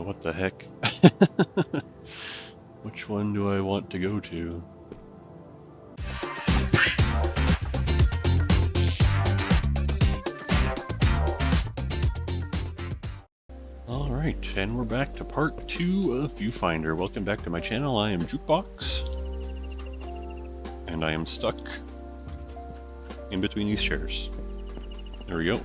What the heck? Which one do I want to go to? Alright, and we're back to part 2 of Viewfinder. Welcome back to my channel. I am Jukebox. And I am stuck in between these chairs. There we go.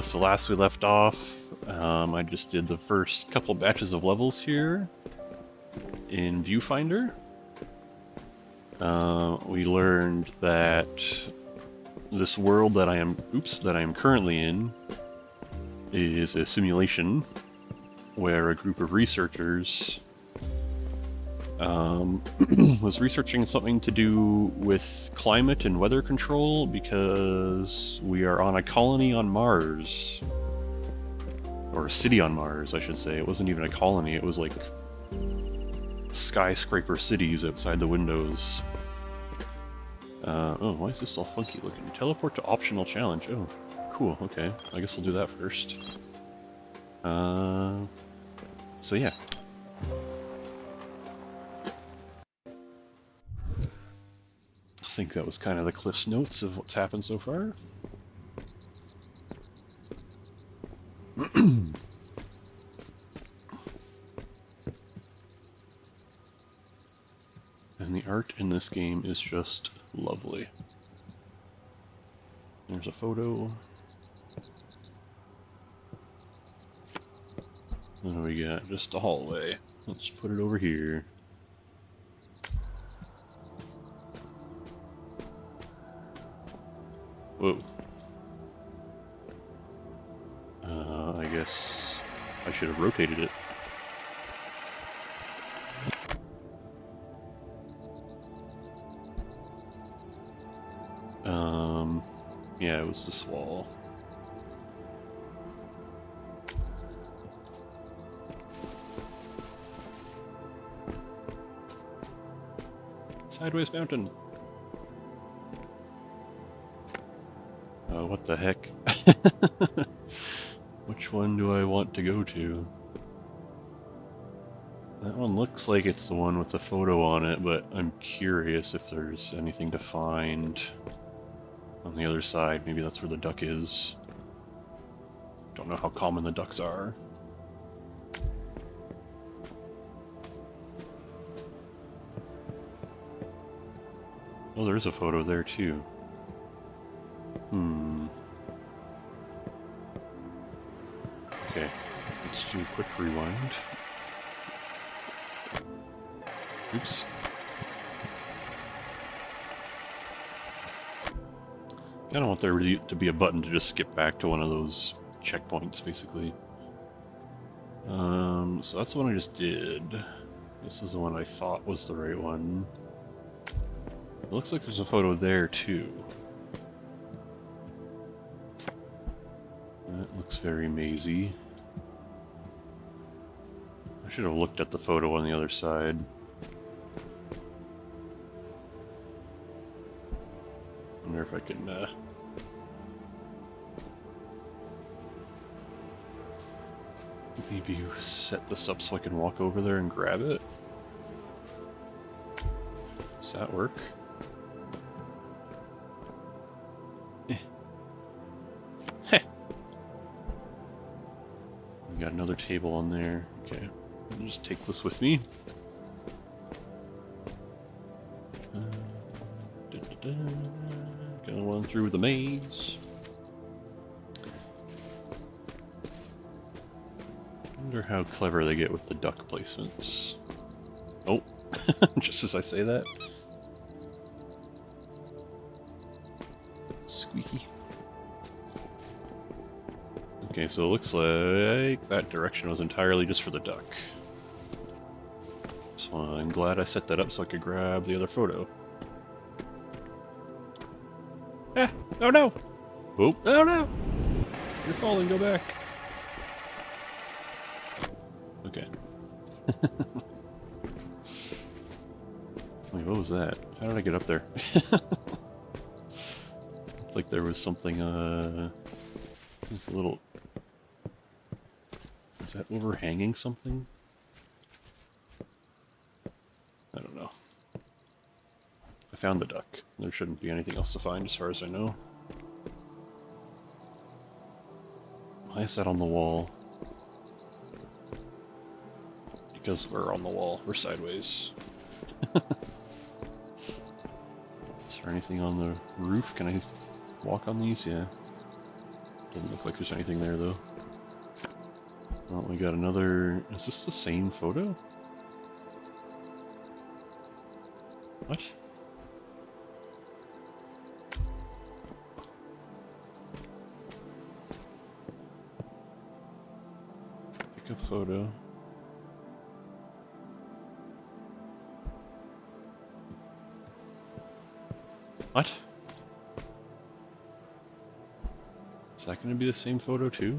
So last we left off, I just did the first couple batches of levels here in Viewfinder. We learned that this world that I am currently in is a simulation where a group of researchers was researching something to do with climate and weather control because we are on a colony on Mars. Or a city on Mars, I should say. It wasn't even a colony, it was like skyscraper cities outside the windows. Oh, why is this all funky looking? Teleport to optional challenge. Oh, cool, okay. I guess we'll do that first. So yeah. I think that was kind of the Cliff's Notes of what's happened so far. And the art in this game is just lovely. There's a photo. What do we got? Just a hallway. Let's put it over here. Whoa. I guess I should have rotated it. Yeah, it was this wall. Sideways mountain. What the heck? Which one do I want to go to? That one looks like it's the one with the photo on it, but I'm curious if there's anything to find on the other side. Maybe that's where the duck is. Don't know how common the ducks are. Oh, there's a photo there too. Okay, let's do a quick rewind. Oops. I don't want there to be a button to just skip back to one of those checkpoints, basically. So that's the one I just did. This is the one I thought was the right one. It looks like there's a photo there too. That looks very mazy. I should have looked at the photo on the other side. I wonder if I can, maybe set this up so I can walk over there and grab it? Does that work? Heh. We got another table on there. Okay, I'll just take this with me. Gonna run through the maze. Wonder how clever they get with the duck placements. Oh, just as I say that. Squeaky. Okay, so it looks like that direction was entirely just for the duck. So I'm glad I set that up so I could grab the other photo. Ah! Oh no! Oh, oh no! You're falling, go back. Okay. Wait, what was that? How did I get up there? It's like there was something, a little Is that overhanging something? I don't know. I found the duck. There shouldn't be anything else to find as far as I know. Why is that on the wall? Because we're on the wall. We're sideways. Is there anything on the roof? Can I walk on these? Yeah. Doesn't look like there's anything there though. Well, we got another... Is this the same photo? What? Pick a photo. What? Is that going to be the same photo too?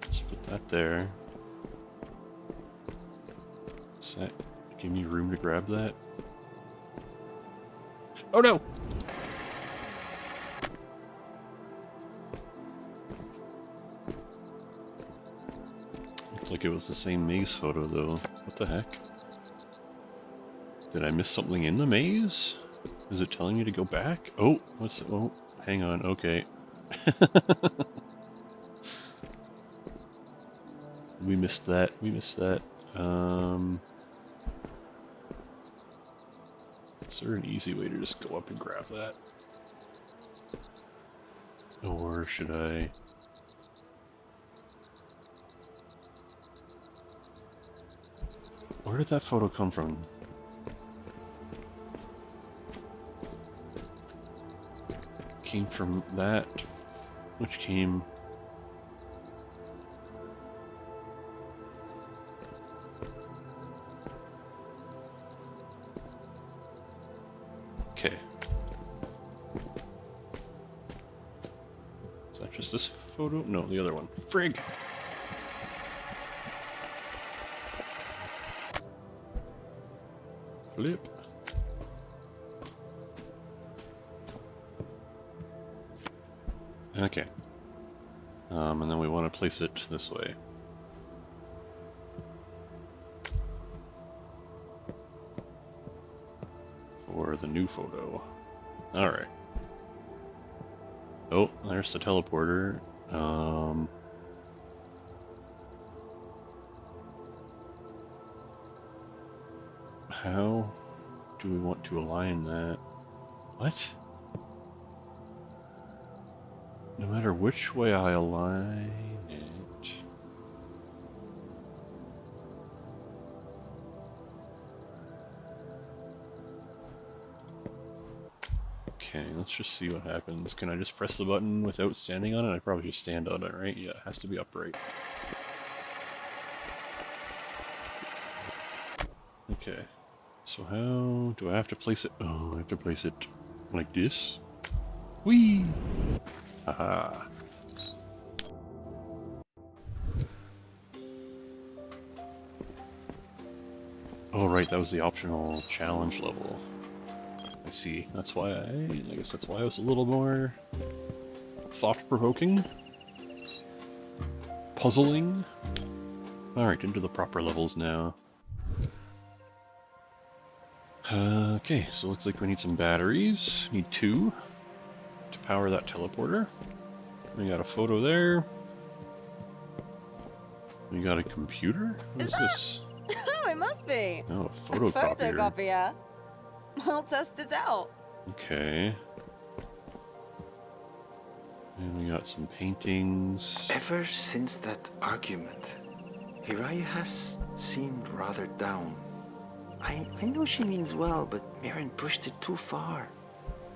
Let's put that there. Does that give me room to grab that? Oh no! Looked like it was the same maze photo though. What the heck? Did I miss something in the maze? Is it telling me to go back? Oh, what's it? Oh, hang on. Okay. We missed that. We missed that. Is there an easy way to just go up and grab that? Or should I... Where did that photo come from? Came from that, which came... Okay. Is that just this photo? No, the other one. Frig! Flip. Okay. And then we want to place it this way. For the new photo. Alright. Oh, there's the teleporter. How do we want to align that? What? No matter which way I align it... Okay, let's just see what happens. Can I just press the button without standing on it? I probably just stand on it, right? Yeah, it has to be upright. Okay, so how do I have to place it? Oh, I have to place it like this? Whee! Haha. Oh right, that was the optional challenge level. I see. That's why I guess that's why I was a little more thought-provoking. Puzzling. Alright, into the proper levels now. Okay, so looks like we need some batteries. Need 2 to power that teleporter. We got a photo there. We got a computer? What is this? Oh, it must be. Oh, a photocopier. Photocopier. I'll test it out. Okay. And we got some paintings. Ever since that argument, Hiraya has seemed rather down. I know she means well, but Mirren pushed it too far.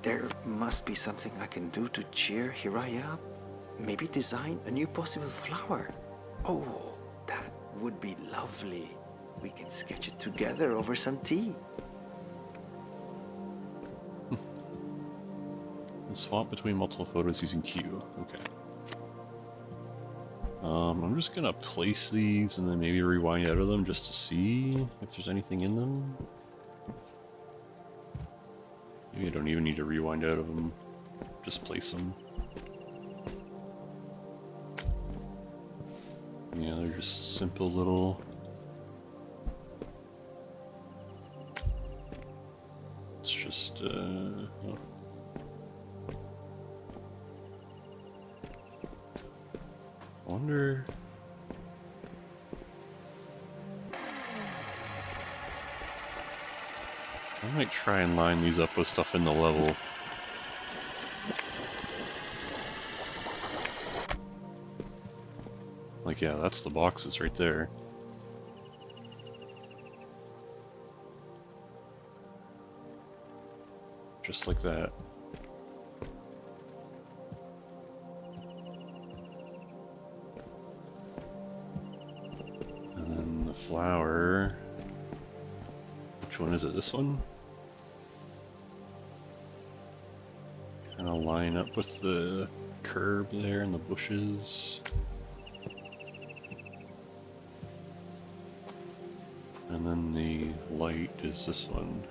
There must be something I can do to cheer Hiraya up. Maybe design a new possible flower. Oh, that would be lovely. We can sketch it together over some tea. Swap between multiple photos using Q. Okay. I'm just gonna place these and then maybe rewind out of them just to see if there's anything in them. Maybe I don't even need to rewind out of them. Just place them. Yeah, they're just simple little... It's just, oh. I wonder... I might try and line these up with stuff in the level. Like, yeah, that's the boxes right there. Just like that. And then the flower... Which one is it? This one? Kind of line up with the curb there and the bushes. And then the light is this one.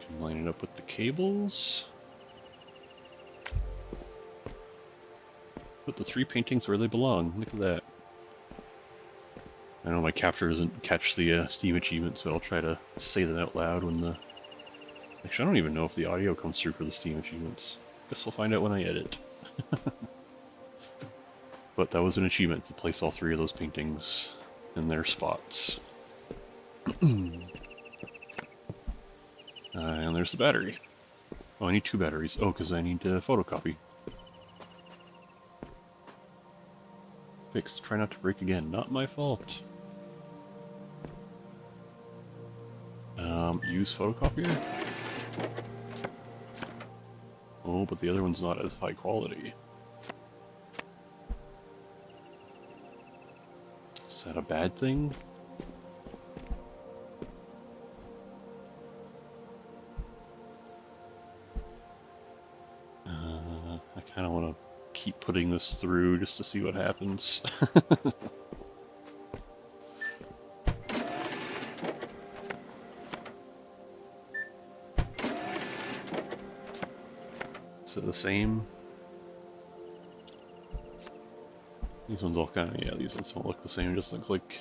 Can line it up with the cables. Put the 3 paintings where they belong. Look at that. I know my capture doesn't catch the Steam achievements, but I'll try to say that out loud when the... Actually, I don't even know if the audio comes through for the Steam achievements. Guess we'll find out when I edit. But that was an achievement to place all 3 of those paintings in their spots. And there's the battery. Oh, I need 2 batteries. Oh, because I need to photocopy. Fixed. Try not to break again. Not my fault. Use photocopier? Oh, but the other one's not as high quality. Is that a bad thing? I kind of want to keep putting this through just to see what happens. Is it the same? These ones all kind of, yeah, these ones don't look the same. It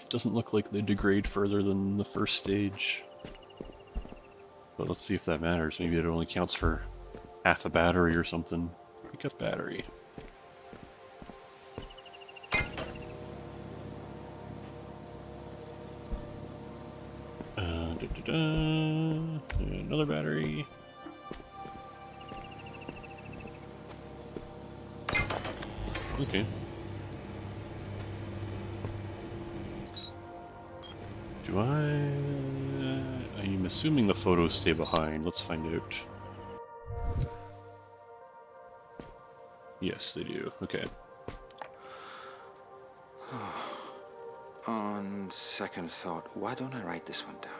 doesn't look like they degrade further than the first stage. But let's see if that matters. Maybe it only counts for half a battery or something. Pick up battery. Another battery. Okay. Do I'm assuming the photos stay behind. Let's find out. Yes, they do. Okay. On second thought, why don't I write this one down?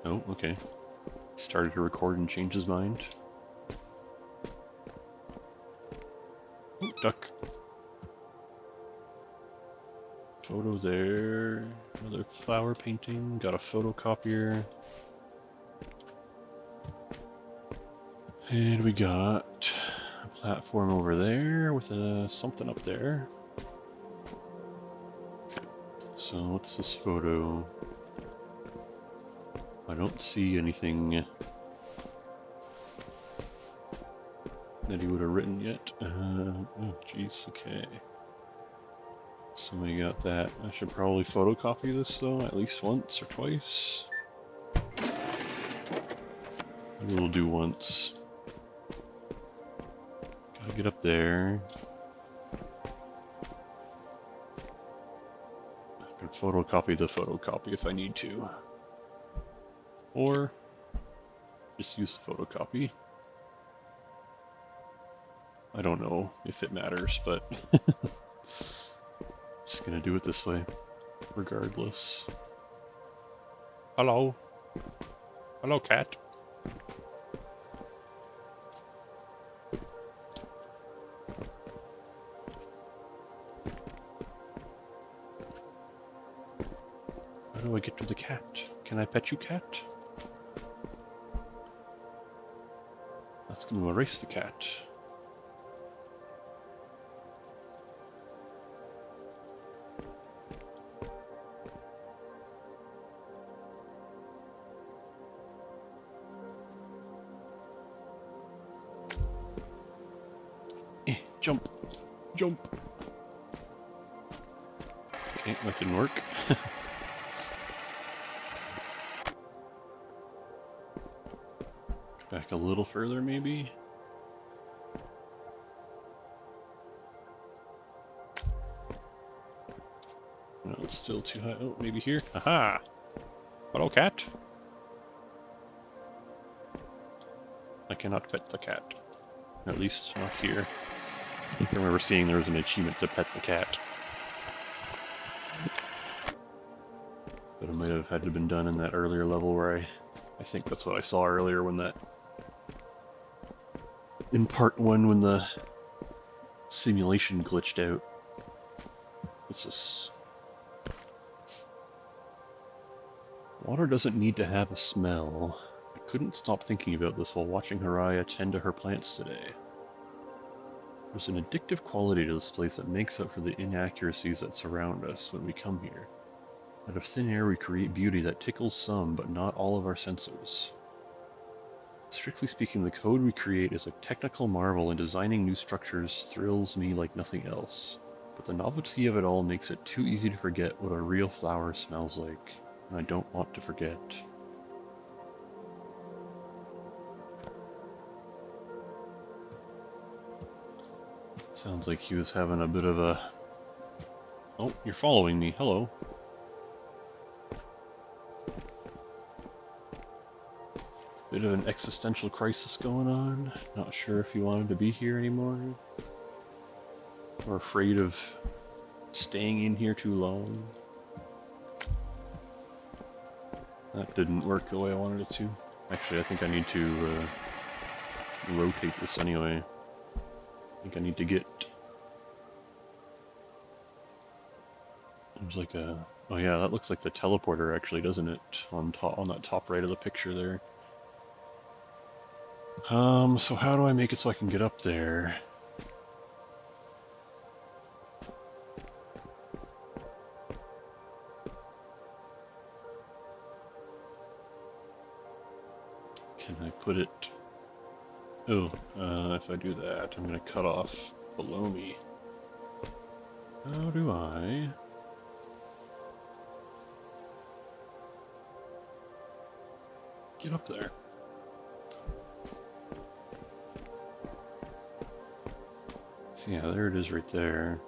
Oh, okay. Started to record and changed his mind. Oh, duck. Photo there. Another flower painting. Got a photocopier. And we got a platform over there with something up there. So what's this photo? I don't see anything that he would have written yet. Oh jeez, okay. Somebody got that. I should probably photocopy this though, at least once or twice. Maybe we'll do once. Gotta get up there. I can photocopy the photocopy if I need to. Or just use the photocopy. I don't know if it matters, but just gonna do it this way, regardless. Hello. Hello, cat. How do I get to the cat? Can I pet you, cat? It's going to erase the cat. Jump! Jump! Okay, that didn't work. Back a little further, maybe? No, it's still too high. Oh, maybe here? Aha! Hello, cat! I cannot pet the cat. At least not here. I remember seeing there was an achievement to pet the cat. But it might have had to have been done in that earlier level where I think that's what I saw earlier when that... In part 1 when the simulation glitched out. What's this? Water doesn't need to have a smell. I couldn't stop thinking about this while watching Haraya tend to her plants today. There's an addictive quality to this place that makes up for the inaccuracies that surround us when we come here. Out of thin air we create beauty that tickles some, but not all of our senses. Strictly speaking, the code we create is a technical marvel, and designing new structures thrills me like nothing else. But the novelty of it all makes it too easy to forget what a real flower smells like, and I don't want to forget. Sounds like he was having a bit of a... Oh, you're following me. Hello. Bit of an existential crisis going on. Not sure if he wanted to be here anymore. Or afraid of staying in here too long. That didn't work the way I wanted it to. Actually, I think I need to rotate this anyway. I think I need to get... There's like a... Oh yeah, that looks like the teleporter actually, doesn't it? On that top right of the picture there. So how do I make it so I can get up there? Can I put it... Oh, if I do that, I'm gonna cut off below me. How do I... get up there? So yeah, there it is right there.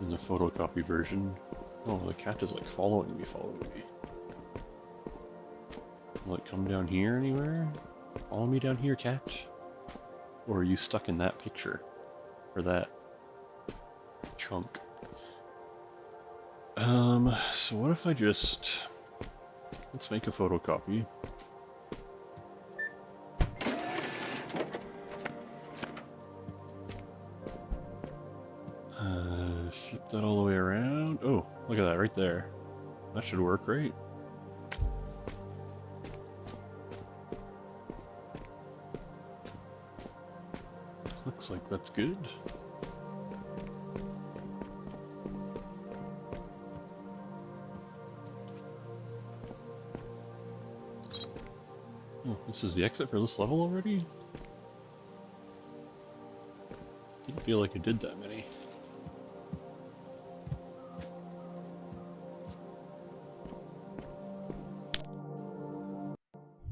In the photocopy version. Oh, the cat is like following me. Will it come down here anywhere? Follow me down here, cat? Or are you stuck in that picture? Or that chunk? So what if I just... Let's make a photocopy. Flip that all the way around. Oh, look at that right there. That should work, right? Looks like that's good. Oh, this is the exit for this level already? Didn't feel like it did that many.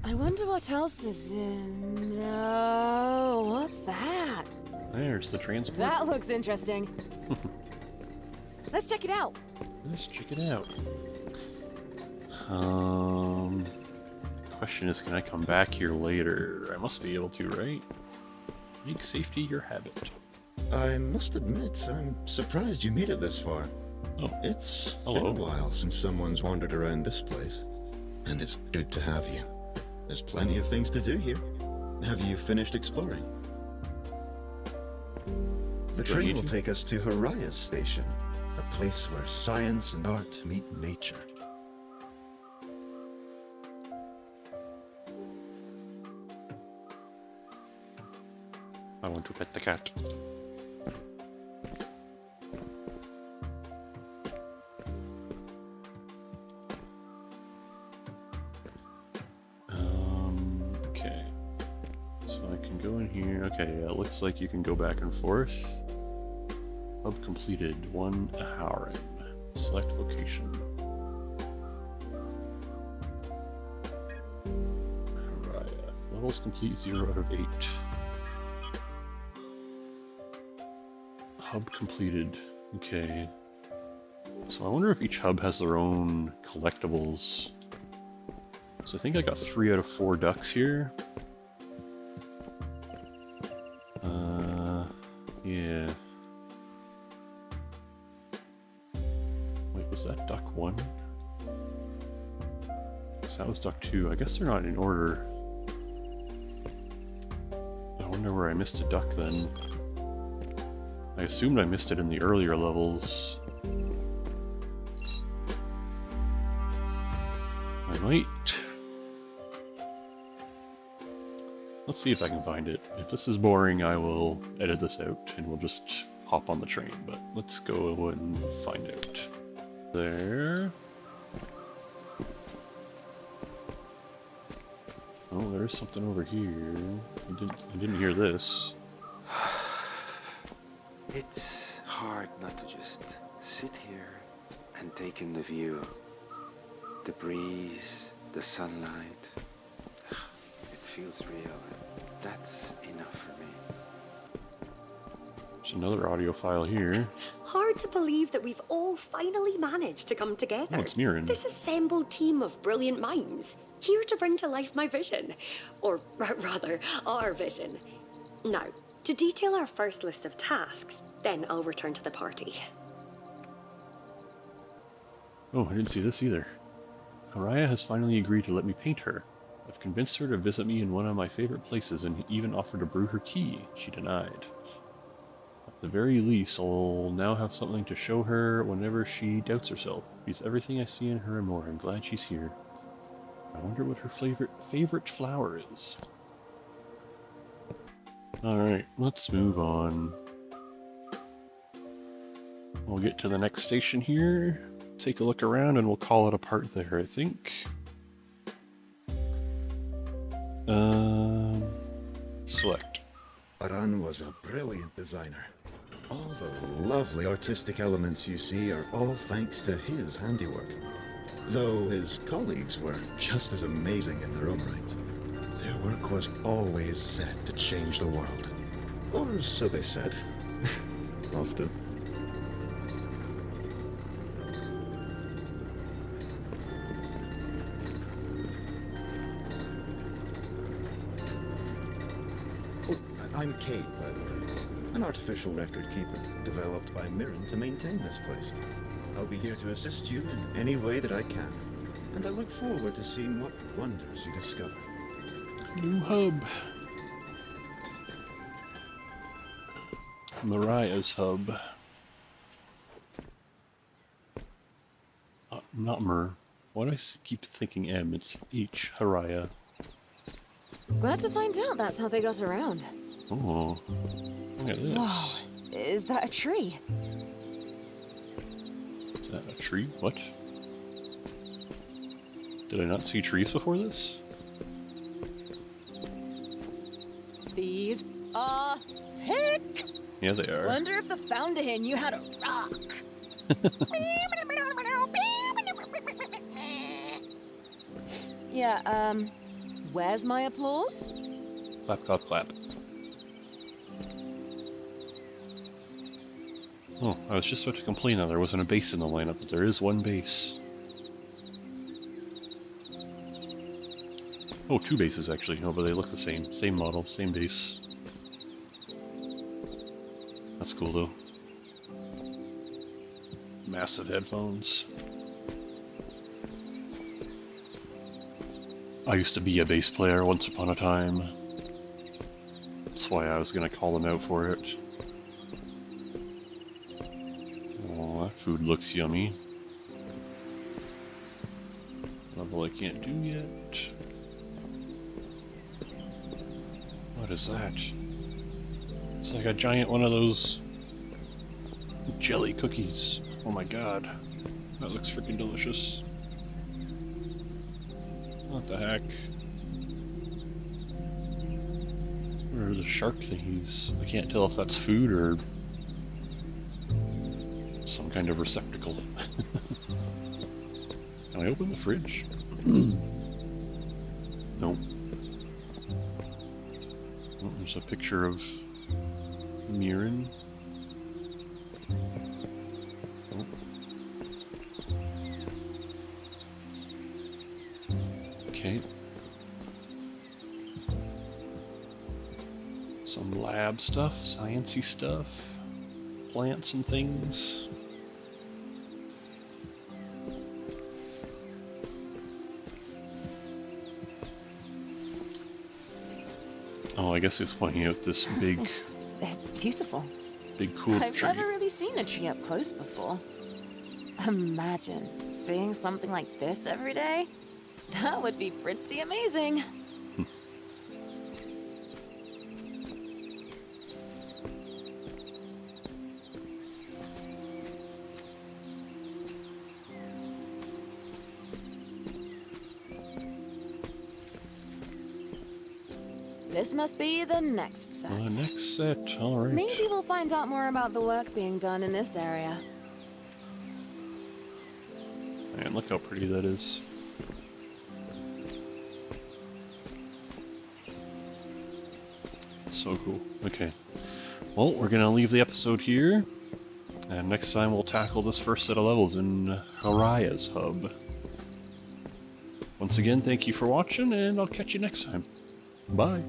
I wonder what else is in... No, what's that? There's the transport. That looks interesting. Let's check it out. Let's check it out. Question is, can I come back here later? I must be able to, right? Make safety your habit. I must admit, I'm surprised you made it this far. Oh, It's hello. been a while since someone's wandered around this place. And it's good to have you. There's plenty of things to do here. Have you finished exploring? The Do I train need will to? take us to Haraya's station, a place where science and art meet nature. I want to pet the cat. Okay. So I can go in here. Okay, yeah, it looks like you can go back and forth. Hub completed. 1 hour in. Select location. Alright. Levels complete 0 out of 8. Hub completed. Okay. So I wonder if each hub has their own collectibles. So I think I got 3 out of 4 ducks here. Yeah. Wait, was that duck 1? So that was duck 2. I guess they're not in order. I wonder where I missed a duck then. I assumed I missed it in the earlier levels. I might. Let's see if I can find it. If this is boring, I will edit this out and we'll just hop on the train. But let's go and find out. There. Oh, there's something over here. I didn't hear this. It's hard not to just sit here and take in the view. The breeze, the sunlight. It feels real. That's enough for me. There's another audio file here. Hard to believe that we've all finally managed to come together. Oh, it's Mirren. This assembled team of brilliant minds, here to bring to life my vision. Or rather, our vision. Now, to detail our first list of tasks, then I'll return to the party. Oh, I didn't see this either. Haraya has finally agreed to let me paint her. I've convinced her to visit me in one of my favorite places and even offered to brew her tea. She denied. At the very least, I'll now have something to show her whenever she doubts herself. She's everything I see in her and more. I'm glad she's here. I wonder what her favorite flower is. Alright, let's move on. We'll get to the next station here, take a look around, and we'll call it a part there, I think. Select. Aran was a brilliant designer. All the lovely artistic elements you see are all thanks to his handiwork. Though his colleagues were just as amazing in their own right. Their work was always set to change the world. Or so they said. Often. Oh, I'm Kate, by the way. An artificial record keeper, developed by Mirren to maintain this place. I'll be here to assist you in any way that I can. And I look forward to seeing what wonders you discover. New hub. Mariah's hub. Not Mer. Why do I keep thinking M? It's H. Haraya. Glad to find out that's how they got around. Oh, look at this. Wow, is that a tree? Is that a tree? What? Did I not see trees before this? These are sick! Yeah, they are. Wonder if the fountain knew how to rock. Yeah, where's my applause? Clap, clap, clap. Oh, I was just about to complain that there wasn't a base in the lineup, but there is one base. Oh, 2 bases actually. Oh, but they look the same. Same model, same base. That's cool though. Massive headphones. I used to be a bass player once upon a time. That's why I was gonna call them out for it. Oh, that food looks yummy. Level I can't do yet. What is that? It's like a giant one of those jelly cookies. Oh my god. That looks freaking delicious. What the heck? Where are the shark thingies? I can't tell if that's food or some kind of receptacle. Can I open the fridge? Nope. Oh, there's a picture of Mirren. Oh. Okay. Some lab stuff, sciencey stuff, plants and things. Oh, I guess he was pointing out this big, It's beautiful. big cool I've tree. never really seen a tree up close before. Imagine seeing something like this every day. That would be pretty amazing. This must be the next set. Next set, alright. Maybe we'll find out more about the work being done in this area. Man, look how pretty that is. So cool. Okay. Well, we're gonna leave the episode here. And next time we'll tackle this first set of levels in Haraya's hub. Once again, thank you for watching, and I'll catch you next time. Bye.